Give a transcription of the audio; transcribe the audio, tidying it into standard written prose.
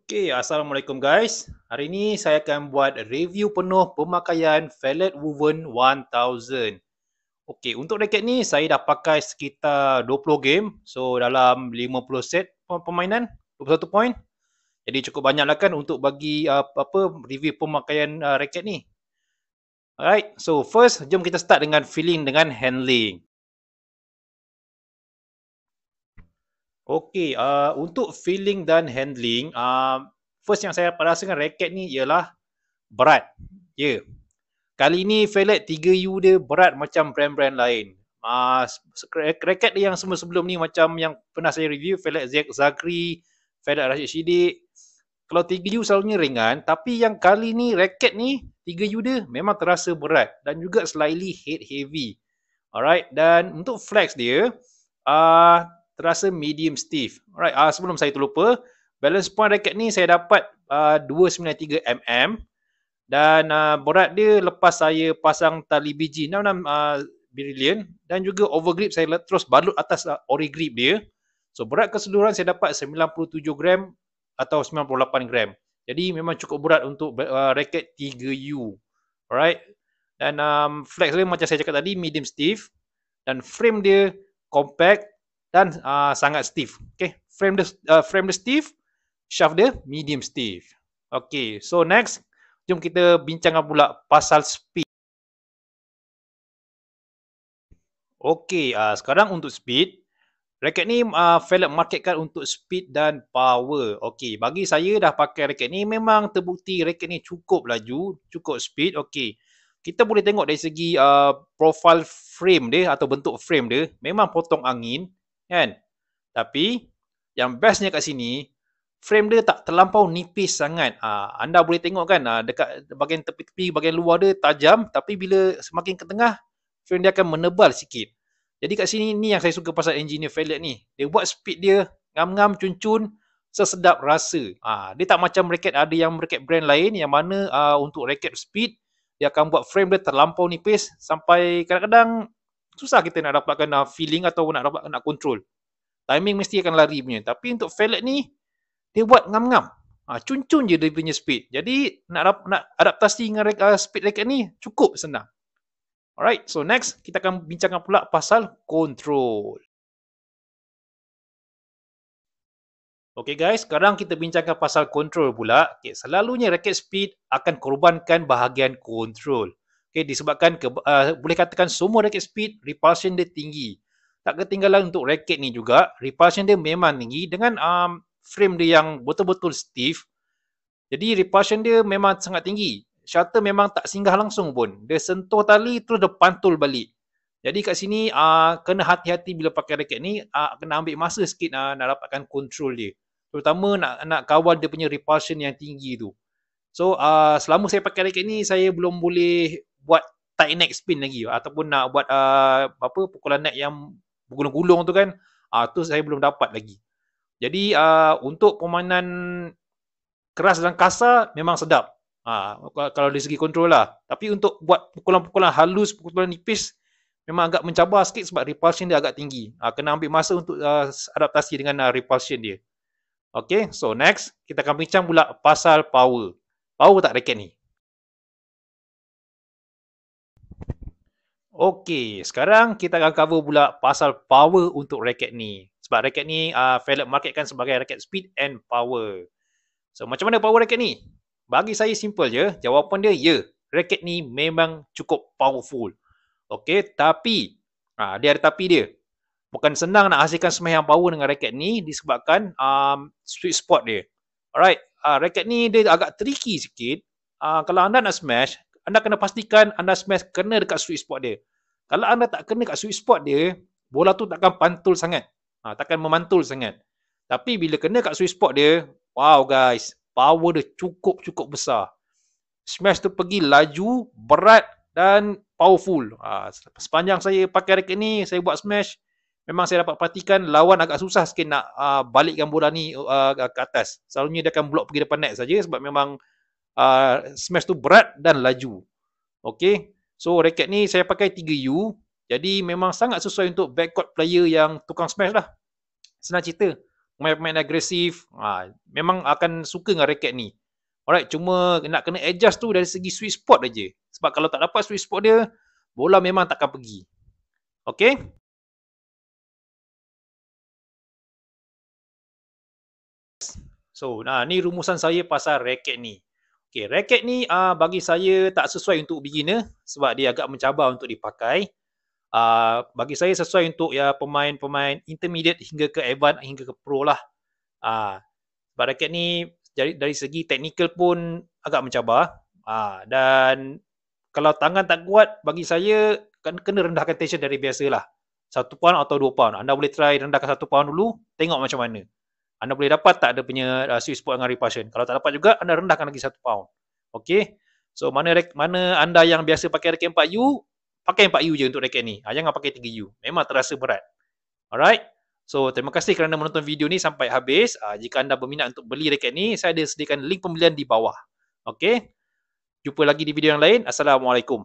Okey, Assalamualaikum guys. Hari ini saya akan buat review penuh pemakaian Fallet Woven 1000. Okey, untuk raket ni saya dah pakai sekitar 20 game. So dalam 50 set permainan, 21 point. Jadi cukup banyak lah kan untuk bagi review pemakaian raket ni. Alright, so first jom kita start dengan feeling dengan handling. Okey, untuk feeling dan handling, first yang saya rasakan raket ni ialah berat. Ya. Yeah. Kali ni Fallet 3U dia berat macam brand-brand lain. Raket dia yang sebelum ni macam yang pernah saya review, Fallet Zagri, Fallet Rashid Shidik. Kalau 3U selalunya ringan, tapi yang kali ni raket ni 3U dia memang terasa berat dan juga slightly head heavy. Alright, dan untuk flex dia terasa medium stiff. Alright, sebelum saya terlupa, balance point raket ni saya dapat 293 mm. Dan berat dia lepas saya pasang tali biji 66 brilliant dan juga overgrip saya terus balut atas ori grip dia. So berat keseluruhan saya dapat 97 gram atau 98 gram. Jadi memang cukup berat untuk raket 3U. Alright. Dan flex dia macam saya cakap tadi medium stiff dan frame dia compact dan sangat stiff. Okay. Frame dia stiff, shaft dia medium stiff. Okay, so next jom kita bincangkan pula pasal speed. Okey, sekarang untuk speed, raket ni Fallet marketkan untuk speed dan power. Okey, bagi saya dah pakai raket ni memang terbukti raket ni cukup laju, cukup speed. Okey. Kita boleh tengok dari segi profile frame dia atau bentuk frame dia memang potong angin, kan? Tapi yang bestnya kat sini, frame dia tak terlampau nipis sangat. Anda boleh tengok kan dekat bahagian tepi-tepi, bahagian luar dia tajam, tapi bila semakin ke tengah, frame dia akan menebal sikit. Jadi kat sini ni yang saya suka pasal engineer Fallet ni. Dia buat speed dia ngam-ngam cun-cun sesedap rasa. Dia tak macam raket, ada yang raket brand lain yang mana untuk raket speed dia akan buat frame dia terlampau nipis sampai kadang-kadang susah kita nak dapatkan feeling atau nak control. Timing mesti akan lari punya. Tapi untuk Fallet ni dia buat ngam-ngam. Cun-cun je dia punya speed. Jadi nak adaptasi dengan speed raket ni cukup senang. Alright, so next kita akan bincangkan pula pasal control. Okay guys, sekarang kita bincangkan pasal control pula. Okay, selalunya raket speed akan korbankan bahagian control. Okay, disebabkan boleh katakan semua raket speed repulsion dia tinggi. Tak ketinggalan untuk raket ni juga, repulsion dia memang tinggi dengan frame dia yang betul-betul stiff. Jadi repulsion dia memang sangat tinggi. Shutter memang tak singgah langsung pun. Dia sentuh tali terus dia pantul balik. Jadi kat sini kena hati-hati bila pakai raket ni, kena ambil masa sikit nak dapatkan control dia. Terutama nak kawal dia punya repulsion yang tinggi tu. So selama saya pakai raket ni, saya belum boleh buat tight neck spin lagi ataupun nak buat pukulan neck yang bergulung-gulung tu kan. Tu saya belum dapat lagi. Jadi untuk permainan keras dan kasar memang sedap. Kalau dari segi kontrol lah. Tapi untuk buat pukulan-pukulan halus, pukulan nipis memang agak mencabar sikit sebab repulsion dia agak tinggi. Kena ambil masa untuk adaptasi dengan repulsion dia. Okay, so next kita akan bincang pula pasal power. Power tak raket ni? Okay, sekarang kita akan cover pula pasal power untuk raket ni. Sebab raket ni Fallet marketkan sebagai raket speed and power. So macam mana power raket ni? Bagi saya simple je. Jawapan dia ya. Raket ni memang cukup powerful. Okay, tapi dia ada tapi dia. Bukan senang nak hasilkan smash yang power dengan raket ni disebabkan sweet spot dia. Alright, raket ni dia agak tricky sikit. Kalau anda nak smash, anda kena pastikan anda smash kena dekat sweet spot dia. Kalau anda tak kena dekat sweet spot dia, bola tu takkan pantul sangat. Takkan memantul sangat. Tapi bila kena dekat sweet spot dia, wow guys, power dia cukup besar. Smash tu pergi laju, berat dan powerful. Sepanjang saya pakai raket ni, saya buat smash, memang saya dapat perhatikan lawan agak susah sikit nak balikkan bola ni ke atas. Selalunya dia akan blok pergi depan net saja sebab memang smash tu berat dan laju. Okay, so raket ni saya pakai 3U. Jadi memang sangat sesuai untuk backcourt player yang tukang smash lah. Senang cerita. pemain-pemain agresif, memang akan suka dengan raket ni. Alright, cuma nak kena adjust tu dari segi sweet spot aja. Sebab kalau tak dapat sweet spot dia, bola memang takkan pergi. Okay? So, ni rumusan saya pasal raket ni. Okay, raket ni bagi saya tak sesuai untuk beginner sebab dia agak mencabar untuk dipakai. Bagi saya sesuai untuk ya pemain-pemain intermediate hingga ke advance hingga ke pro lah. Sebab raket ni dari segi teknikal pun agak mencabar. Dan kalau tangan tak kuat, bagi saya kena rendahkan tension dari biasa lah. 1 pound atau 2 pound. Anda boleh try rendahkan 1 pound dulu, tengok macam mana. Anda boleh dapat tak ada punya sweet spot dengan repulsion. Kalau tak dapat juga, anda rendahkan lagi 1 pound. Okay. So, mana anda yang biasa pakai raket 4U, pakai 4U je untuk raket ni. Jangan pakai 3U. Memang terasa berat. Alright. So, terima kasih kerana menonton video ni sampai habis. Jika anda berminat untuk beli raket ni, saya ada sediakan link pembelian di bawah. Okay. Jumpa lagi di video yang lain. Assalamualaikum.